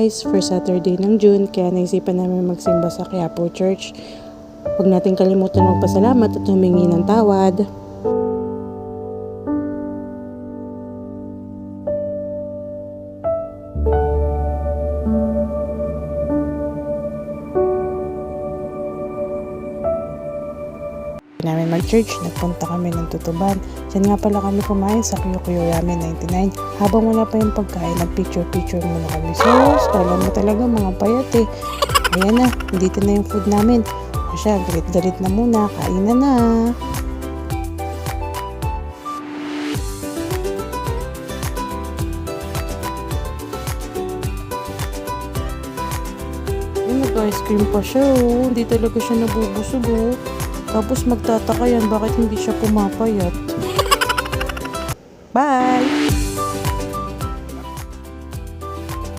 guys, first Saturday ng June, kaya naisipan namin magsimba sa Quiapo Church. Huwag natin kalimutan magpasalamat at humingi ng tawad. Namin mag-church, nagpunta kami ng Tutuban. Diyan nga pala kami kumain sa Kuyo Ramen 99. Habang wala pa yung pagkain, nag-picture muna kami. Sus, kala mo talaga mga payat eh. Ayan na, dito na yung food namin. O siya, galit-galit na muna, kain na. Ay, nag-ice cream pa siya oh. Hindi talaga siya nabubusog oh. Tapos magtataka yan bakit hindi siya pumapayat. Bye!